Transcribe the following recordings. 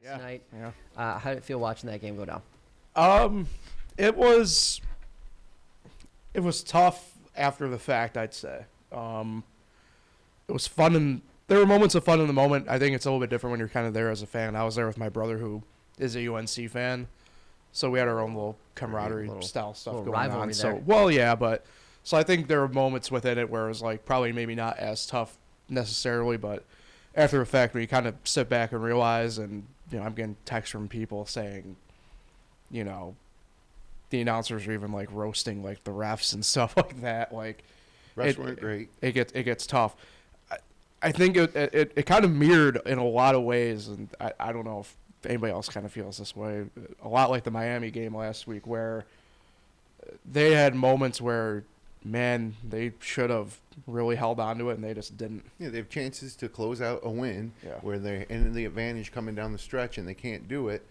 night. Yeah. How did it feel watching that game go down? It was tough after the fact, I'd say. It was fun, and there were moments of fun in the moment. I think it's a little bit different when you're kind of there as a fan. I was there with my brother, who is a UNC fan, so we had our own little camaraderie style stuff little going rivalry on. there. So, well, yeah, but so I think there were moments within it where it was like probably maybe not as tough necessarily, but after the fact, when you kind of sit back and realize, and I'm getting texts from people saying, the announcers are even like roasting like the refs and stuff like that. Like, refs weren't great. It gets tough. I think it kind of mirrored in a lot of ways, and I don't know if anybody else kind of feels this way. A lot like the Miami game last week, where they had moments where, man, they should have really held on to it, and they just didn't. Yeah, they have chances to close out a win where they're in the advantage coming down the stretch, and they can't do it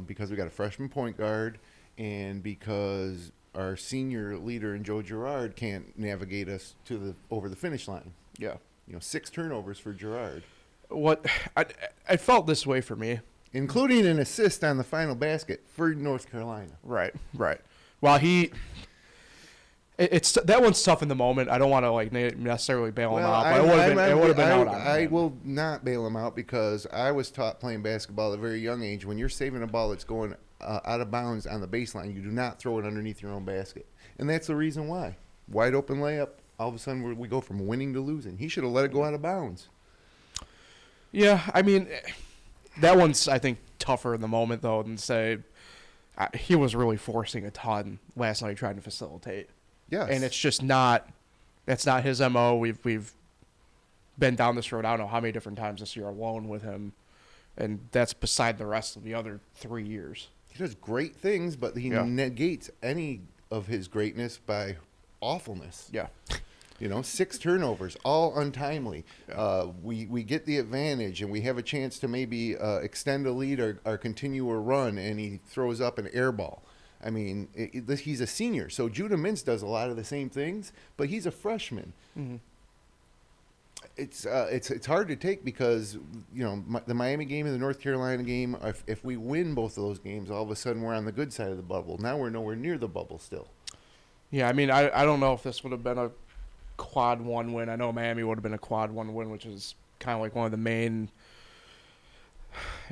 because we got a freshman point guard and because our senior leader in Joe Girard can't navigate us to over the finish line. Yeah. 6 turnovers for Girard. What I felt this way for me, including an assist on the final basket for North Carolina. Right. Well, it's that one's tough in the moment. I don't want to necessarily bail him out. But it would have been out on him. I will not bail him out because I was taught playing basketball at a very young age. When you're saving a ball that's going out of bounds on the baseline, you do not throw it underneath your own basket, and that's the reason why. Wide open layup. All of a sudden, we go from winning to losing. He should have let it go out of bounds. Yeah, I mean, that one's, I think, tougher in the moment, though, than say he was really forcing a ton last night trying to facilitate. Yes. And it's just that's not his MO. We've been down this road I don't know how many different times this year alone with him, and that's beside the rest of the other 3 years. He does great things, but he negates any of his greatness by awfulness. Yeah. 6 turnovers, all untimely. We get the advantage, and we have a chance to maybe extend a lead or continue a run, and he throws up an air ball. I mean, he's a senior, so Judah Mintz does a lot of the same things, but he's a freshman. Mm-hmm. It's hard to take because, the Miami game and the North Carolina game, if we win both of those games, all of a sudden we're on the good side of the bubble. Now we're nowhere near the bubble still. Yeah, I mean, I don't know if this would have been a quad 1 win. I know Miami would have been a quad 1 win, which is kind of like one of the main,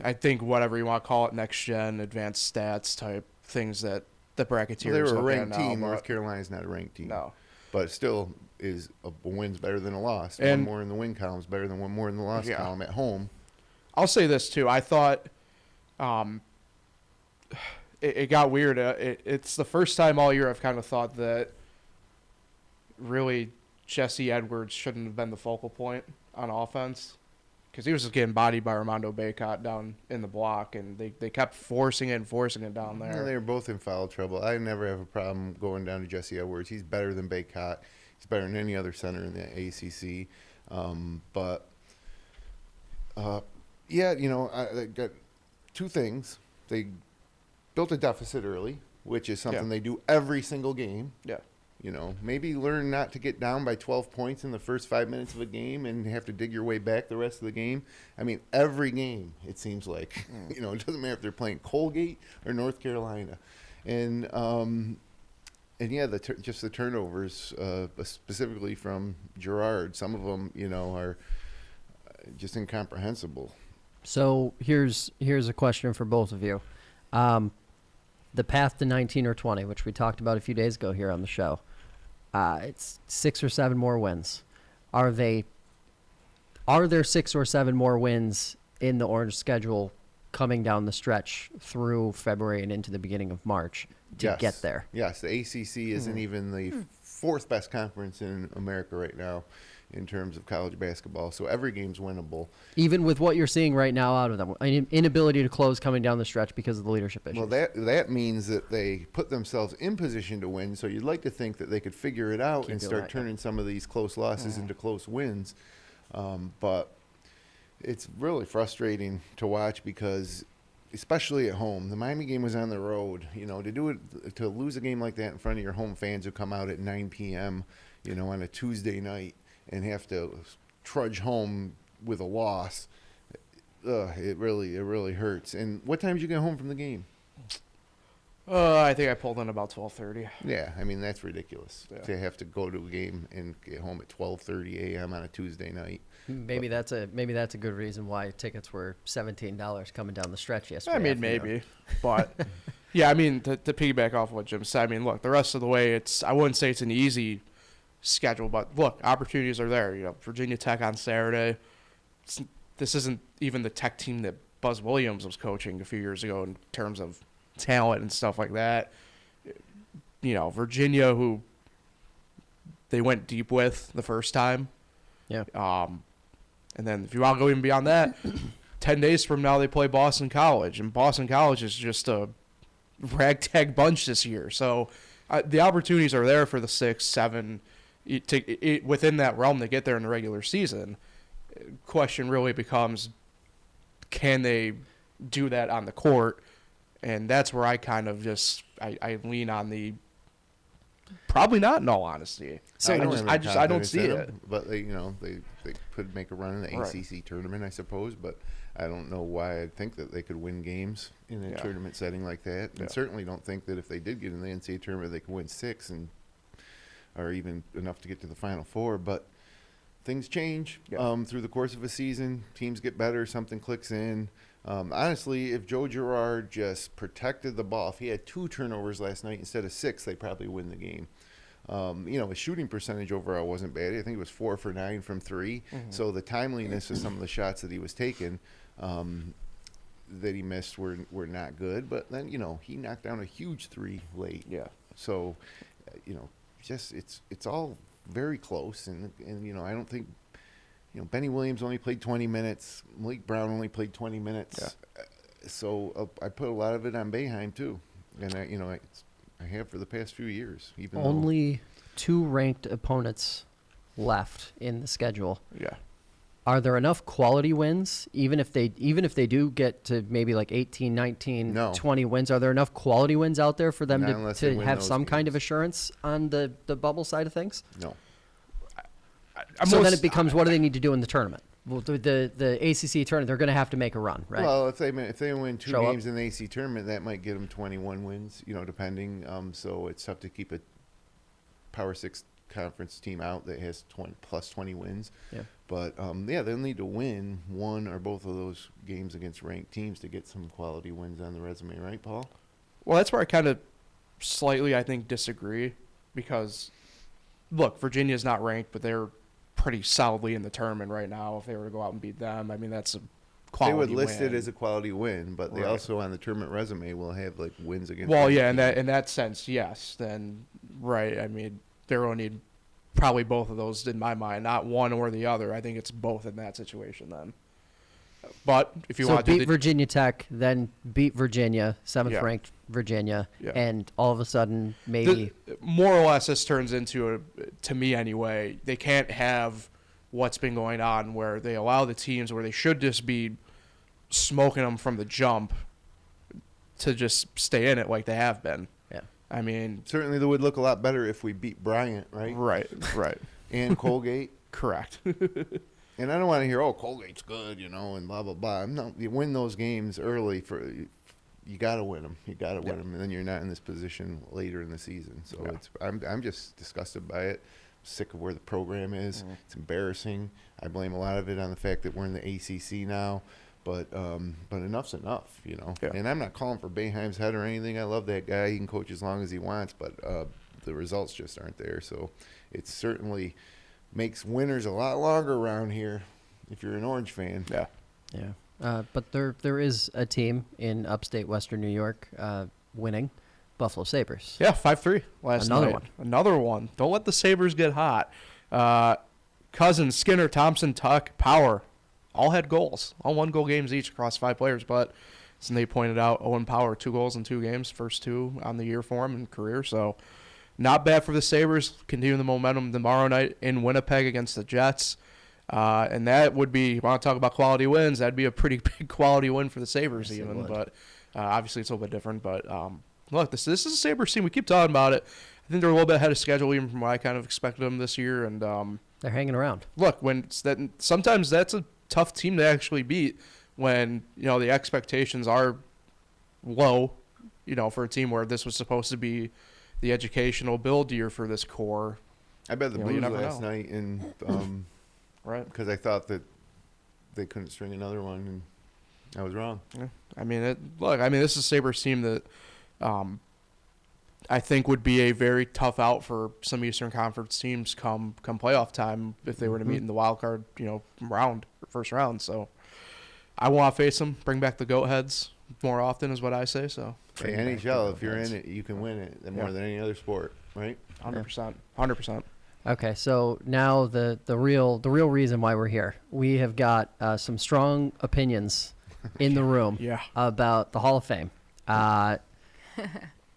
I think, whatever you want to call it, next gen advanced stats type things that the bracketteers. Well, they were a ranked team. Now, North Carolina's not a ranked team. No, but it still is a win's better than a loss. And one more in the win column is better than one more in the loss column at home. I'll say this too. I thought, it got weird. It's the first time all year I've kind of thought that really Jesse Edwards shouldn't have been the focal point on offense because he was just getting bodied by Armando Bacot down in the block, and they kept forcing it down there. Yeah, they were both in foul trouble. I never have a problem going down to Jesse Edwards. He's better than Bacot. He's better than any other center in the ACC. I got 2 things. They built a deficit early, which is something they do every single game. Yeah. Maybe learn not to get down by 12 points in the first 5 minutes of a game and have to dig your way back the rest of the game. I mean, every game, it seems like. It doesn't matter if they're playing Colgate or North Carolina. And just the turnovers, specifically from Girard, some of them, are just incomprehensible. So here's a question for both of you. The path to 19 or 20, which we talked about a few days ago here on the show. It's 6 or 7 more wins. Are there 6 or 7 more wins in the Orange schedule coming down the stretch through February and into the beginning of March to get there? Yes, the ACC isn't even the 4th best conference in America right now in terms of college basketball, so every game's winnable. Even with what you're seeing right now out of them, an inability to close coming down the stretch because of the leadership issues. Well, that means that they put themselves in position to win, so you'd like to think that they could figure it out and start turning some of these close losses into close wins. But it's really frustrating to watch because, especially at home, the Miami game was on the road. To lose a game like that in front of your home fans who come out at 9 p.m., on a Tuesday night and have to trudge home with a loss, It really hurts. And what time did you get home from the game? I think I pulled in about 12:30. Yeah, I mean that's ridiculous Yeah. to have to go to a game and get home at 12:30 a.m. on a Tuesday night. Maybe that's a good reason why tickets were $17 coming down the stretch yesterday. I mean, afternoon. maybe, but yeah, I mean, to piggyback off what Jim said, I mean, look, the rest of the way, I wouldn't say it's an easy schedule, but look, opportunities are there. You know, Virginia Tech on Saturday. This isn't even the Tech team that Buzz Williams was coaching a few years ago in terms of talent and stuff like that. You know, Virginia, who they went deep with the first time. Yeah. And then if you want to go even beyond that, 10 days from now they play Boston College, and Boston College is just a ragtag bunch this year. So the opportunities are there for the 6, 7 within that realm to get there in the regular season. Question really becomes, can they do that on the court? And that's where I kind of just I lean on the probably not, in all honesty. So I don't see it. But they could make a run in the Right. ACC tournament, I suppose. But I don't know why I'd think that they could win games in a tournament setting like that. And certainly don't think that if they did get in the NCAA tournament, they could win 6 or even enough to get to the Final Four. But things change through the course of a season. Teams get better. Something clicks in. Honestly, if Joe Girard just protected the ball, if he had 2 turnovers last night instead of 6, they probably win the game. His shooting percentage overall wasn't bad. I think it was 4 for 9 from 3. Mm-hmm. So the timeliness of some of the shots that he was taking that he missed were not good. But then, he knocked down a huge 3 late. Yeah. So, just it's all very close. And I don't think, Benny Williams only played 20 minutes. Malik Brown only played 20 minutes. Yeah. So I put a lot of it on Boeheim too. And I have for the past few years. Even Only 2 ranked opponents left in the schedule. Yeah. Are there enough quality wins, even if they do get to maybe like 18, 19, No. 20 wins? Are there enough quality wins out there for them Not unless they to win have those some kind of games. assurance on the bubble side of things? No. So then it becomes, what do they need to do in the tournament? Well, the ACC tournament, they're going to have to make a run, right? Well, if they win 2 Show up. games in the AC tournament, that might get them 21 wins. Depending. So it's tough to keep a Power 6 conference team out that has 20 wins. Yeah. But they'll need to win 1 or both of those games against ranked teams to get some quality wins on the resume, right, Paul? Well, that's where I kind of slightly, I think, disagree, because, look, Virginia's not ranked, but they're pretty solidly in the tournament right now. If they were to go out and beat them, I mean, that's a quality They would list win. it as a quality win, but they Right. also on the tournament resume will have like wins against. Well, ranked yeah, teams. in that sense, yes. Then, right, I mean, they're going to need probably both of those in my mind, not one or the other. I think it's both in that situation then. But if you So want to beat Virginia Tech, then beat Virginia, 7th Yeah. ranked Virginia, Yeah. and all of a sudden maybe more or less, this turns into to me anyway, they can't have what's been going on where they allow the teams where they should just be smoking them from the jump to just stay in it like they have been. Yeah. I mean, Certainly, they would look a lot better if we beat Bryant, right? right, And Colgate. correct. And I don't want to hear, Colgate's good, and blah, blah, blah. No, you win those games early. You got to win them. You got to win them, and then you're not in this position later in the season. So I'm just disgusted by it. Sick of where the program is. Mm-hmm. It's embarrassing. I blame a lot of it on the fact that we're in the ACC now. But enough's enough, Yeah. And I'm not calling for Boeheim's head or anything. I love that guy. He can coach as long as he wants, but the results just aren't there. So it certainly makes winners a lot longer around here if you're an Orange fan. Yeah. Yeah. But there is a team in upstate Western New York winning, Buffalo Sabres. Yeah, 5-3 last Another night. one. Another one. Don't let the Sabres get hot. Cousins, Skinner, Thompson, Tuck, Power, all had goals. All 1-goal games each across 5 players. But as Nate pointed out, Owen Power, 2 goals in 2 games, first 2 on the year for him in career. So not bad for the Sabres. Continuing the momentum tomorrow night in Winnipeg against the Jets. And that would be, you want to talk about quality wins, that'd be a pretty big quality win for the Sabres Yes, it even. would. But obviously it's a little bit different. But look, this is a Sabres team. We keep talking about it. I think they're a little bit ahead of schedule even from what I kind of expected them this year. And They're hanging around. look, sometimes that's a tough team to actually beat when, the expectations are low, for a team where this was supposed to be the educational build year for this core. I bet the You Blues never last know. night, and Right. because I thought that they couldn't string another one, and I was wrong. Yeah. This is Sabres team that I think would be a very tough out for some Eastern Conference teams come playoff time if they were to meet in the wild card, first round. So I want to face them, bring back the goat heads more often is what I say. So Hey, NHL, if you're in it, you can win it more than any other sport, right? 100%. Okay, so now the real reason why we're here. We have got some strong opinions in the room about the Hall of Fame.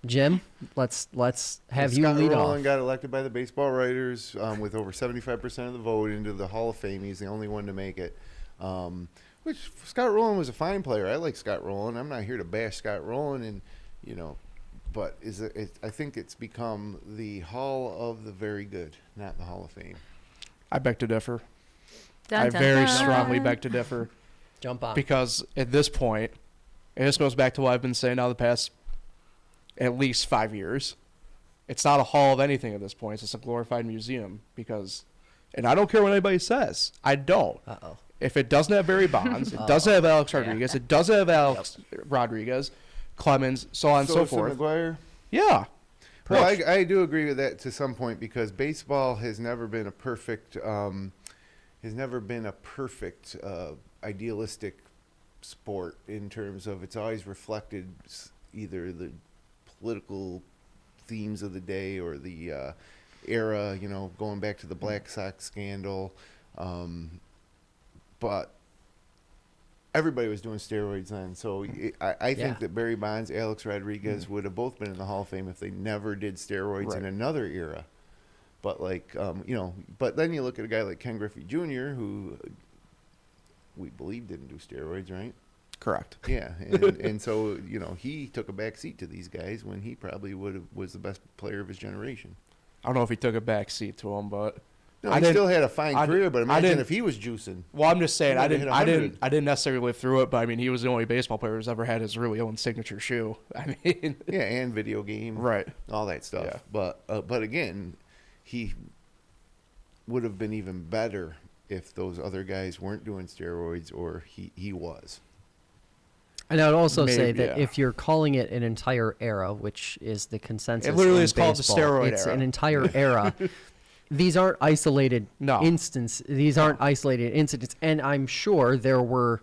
Jim, let's have you Scott lead Rolen off. got elected by the baseball writers with over 75% of the vote into the Hall of Fame. He's the only one to make it. Which Scott Rolen was a fine player. I like Scott Rolen. I'm not here to bash Scott Rolen, and but I think it's become the Hall of the Very Good, not the Hall of Fame. I beg to differ. Dun, I dun, very dun. strongly beg to differ. Jump on. Because at this point, and this goes back to what I've been saying now the past at least 5 years, it's not a hall of anything at this point. It's just a glorified museum and I don't care what anybody says. I don't. Uh-oh. If it doesn't have Barry Bonds, it doesn't have Alex Rodriguez, it doesn't have Alex Rodriguez, Clemens, so on and so forth. McGuire. Yeah. Well, I do agree with that to some point because baseball has never been a perfect, idealistic sport in terms of it's always reflected either the political themes of the day or the era, going back to the Black Sox scandal. But everybody was doing steroids then. So I think that Barry Bonds, Alex Rodriguez would have both been in the Hall of Fame if they never did steroids in another era. But but then you look at a guy like Ken Griffey Jr., who we believe didn't do steroids, right? Correct. Yeah, and so he took a back seat to these guys when he probably was the best player of his generation. I don't know if he took a back seat to him, but No, he still had a fine career. But imagine if he was juicing. Well, I'm just saying He I would've didn't hit 100. necessarily live through it, but I mean he was the only baseball player who's ever had his really own signature shoe. I mean, Yeah, and video game, right? all that stuff. Yeah. But again, he would have been even better if those other guys weren't doing steroids or he was. And I would also say Maybe, that if you're calling it an entire era, which is the consensus, It literally in is called the baseball, steroid it's era. an entire era. These aren't isolated These aren't isolated incidents, and I'm sure there were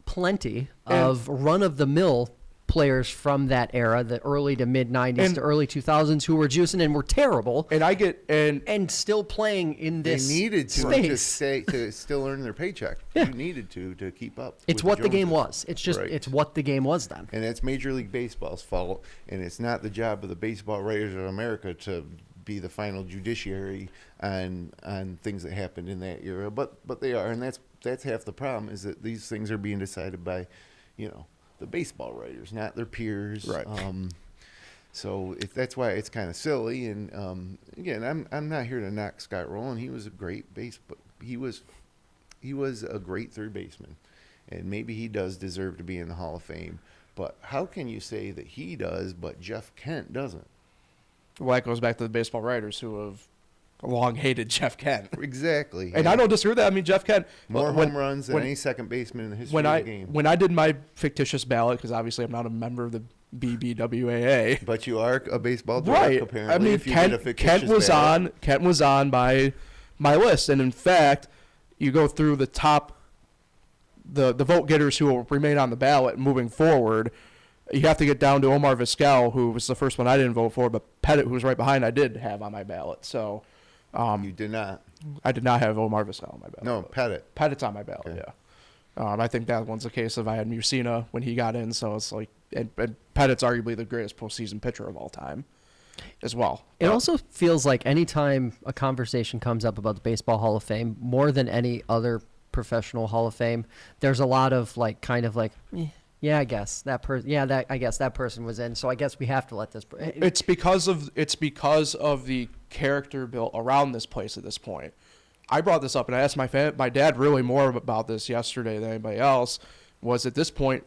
plenty of run-of-the-mill players from that era, the early to mid '90s to early 2000s, who were juicing and were terrible, and still playing in this. They needed to space. to still earn their paycheck. Yeah. You needed to keep up. It's with what the game Joneses. was. It's just Right. it's what the game was then. And that's Major League Baseball's fault, and it's not the job of the Baseball Writers of America to be the final judiciary on things that happened in that era. But they are, and that's half the problem is that these things are being decided by, the baseball writers, not their peers. Right. So that's why it's kind of silly. And again, I'm not here to knock Scott Rolen. He was a great he was a great third baseman, and maybe he does deserve to be in the Hall of Fame. But how can you say that he does, but Jeff Kent doesn't? Well, that goes back to the baseball writers who have long hated Jeff Kent. Exactly. And I don't disagree with that. I mean, Jeff Kent more home runs than any second baseman in the history of the game. When I did my fictitious ballot, because obviously I'm not a member of the BBWAA. But you are a baseball dork, Right. apparently. I mean, if you did a fictitious Kent was on my list, and in fact, you go through the top, the vote getters who will remain on the ballot moving forward. You have to get down to Omar Vizquel, who was the first one I didn't vote for, but Pettit, who was right behind, I did have on my ballot. So, You did not. I did not have Omar Vizquel on my ballot. No, Pettit. Pettit's on my ballot. Okay. Yeah. I think that one's a case of I had Musina when he got in, so it's like, and Pettit's arguably the greatest postseason pitcher of all time, as well. It also feels like anytime a conversation comes up about the Baseball Hall of Fame, more than any other professional Hall of Fame, there's a lot of yeah, I guess that person. Yeah, I guess that person was in. So I guess we have to let this. It's because of the character built around this place at this point. I brought this up and I asked my dad really more about this yesterday than anybody else. was at this point,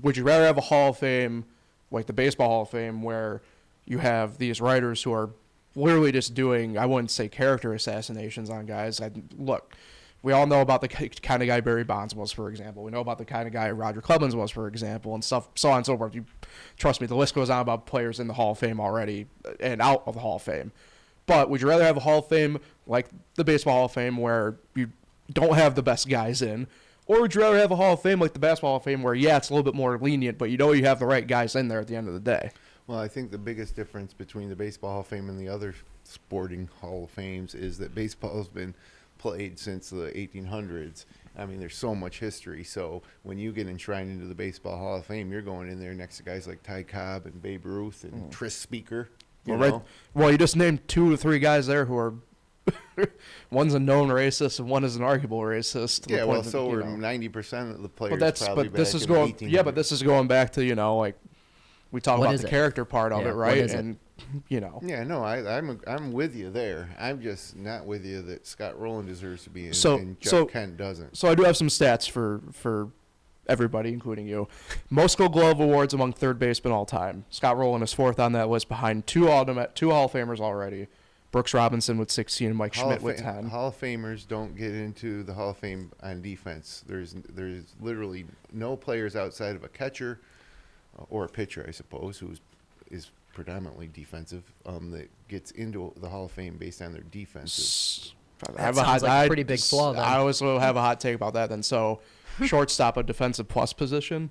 would you rather have a Hall of Fame like the Baseball Hall of Fame where you have these writers who are literally just doing, I wouldn't say character assassinations on guys. Look, we all know about the kind of guy Barry Bonds was, for example. We know about the kind of guy Roger Clemens was, for example, and stuff, so on and so forth. You trust me, the list goes on about players in the Hall of Fame already and out of the Hall of Fame. But would you rather have a Hall of Fame like the Baseball Hall of Fame where you don't have the best guys in, or would you rather have a Hall of Fame like the Basketball Hall of Fame where, yeah, it's a little bit more lenient, but you know you have the right guys in there at the end of the day? Well, I think the biggest difference between the Baseball Hall of Fame and the other sporting Hall of Fames is that baseball has been played since the 1800s. I mean, there's so much history. So when you get enshrined into the Baseball Hall of Fame, you're going in there next to guys like Ty Cobb and Babe Ruth and Tris Speaker. Well, you just named 2 to 3 guys there who are one's a known racist and one is an arguable racist. Yeah, well, so are 90% of the players. But this is going. Yeah, but this is going back to like we talk about the character part of it, right? And Yeah, no, I'm with you there. I'm just not with you that Scott Rolen deserves to be in, and Jeff Kent doesn't. So I do have some stats for everybody, including you. Most Gold Glove awards among third basemen all time. Scott Rolen is 4th on that list behind two Hall of Famers already. Brooks Robinson with 16 and Mike Schmidt with 10. Hall of Famers don't get into the Hall of Fame on defense. There's literally no players outside of a catcher or a pitcher, I suppose, who is predominantly defensive, that gets into the Hall of Fame based on their defense. a pretty big flaw. Then. I also have a hot take about that. Then so, shortstop, a defensive plus position.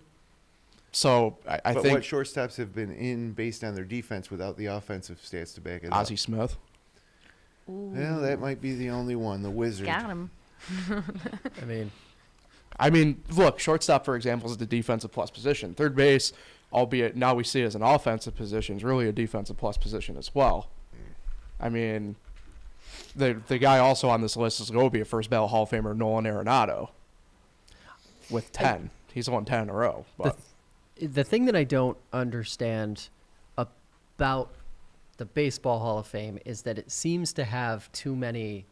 So I think what shortstops have been in based on their defense without the offensive stats to back it up. Ozzie Smith. Ooh. Well, that might be the only one. The Wizard. Got him. I mean, look, shortstop, for example, is the defensive plus position. Third base, albeit now we see it as an offensive position, is really a defensive plus position as well. I mean, the guy also on this list is going to be a first ballot Hall of Famer, Nolan Arenado, with 10. He's won 10 in a row. But the thing that I don't understand about the Baseball Hall of Fame is that it seems to have too many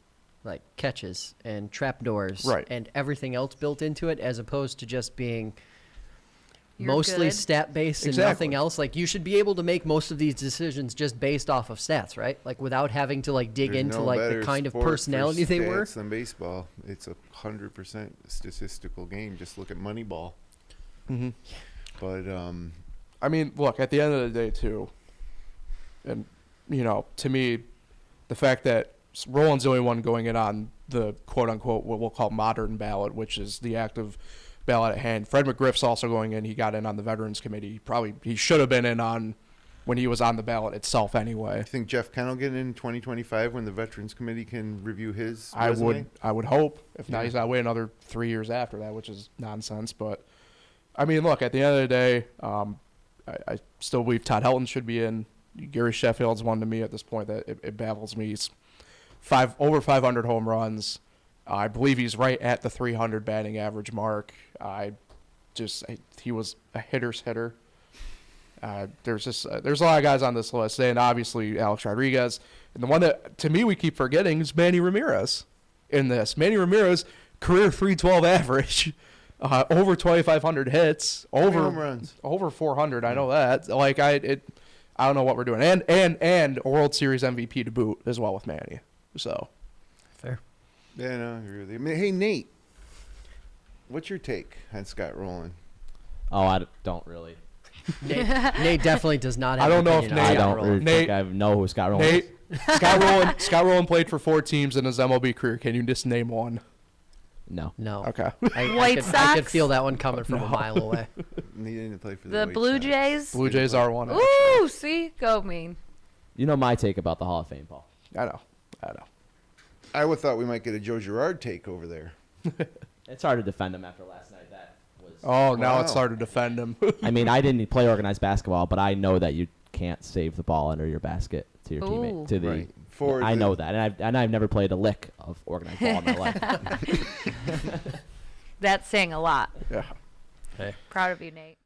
catches and trapdoors and everything else built into it, as opposed to just being mostly stat based and nothing else. Like, you should be able to make most of these decisions just based off of stats, right? Like, without having to dig into the kind of personality they were. Than baseball, it's 100% statistical game. Just look at Moneyball. Mm-hmm. But I mean, look, at the end of the day, too, and to me, the fact that Roland's the only one going in on the quote-unquote what we'll call modern ballot, which is the active ballot at hand. Fred McGriff's also going in. He got in on the Veterans Committee. He should have been in on when he was on the ballot itself anyway. I think Jeff Kent will get in 2025 when the Veterans Committee can review his resume. I would hope. If not, he's got to wait another 3 years after that, which is nonsense. But, I mean, look, at the end of the day, I still believe Todd Helton should be in. Gary Sheffield's one to me at this point that it baffles me. He's over 500 home runs. I believe he's right at the 300 batting average mark. He was a hitter's hitter. There's a lot of guys on this list, and obviously Alex Rodriguez. And the one that, to me, we keep forgetting is Manny Ramirez in this. Manny Ramirez, career 312 average, over 2,500 hits, over home runs, over 400. I know that. I don't know what we're doing, and a World Series MVP to boot as well with Manny. So fair. Yeah, no, I agree with you. Hey, Nate, what's your take on Scott Rolen? Oh, I don't really. Nate definitely does not have. I don't know if Nate. I don't really think I know who Scott Rolen is. Scott Rolen played for 4 teams in his MLB career. Can you just name one? No. Okay. White Sox? I could feel that one coming from a mile away. He didn't play for The White Blue Sox. Jays? Blue Jays are one. Ooh, see? Go mean. You know my take about the Hall of Fame, Paul. I know. I would thought we might get a Joe Girard take over there. It's hard to defend him after last night. That was. Oh, now it's hard to defend him. I mean, I didn't play organized basketball, but I know that you can't save the ball under your basket to your teammate. To the. Right. I know that, and I've never played a lick of organized ball in my life. That's saying a lot. Yeah. Hey. Proud of you, Nate.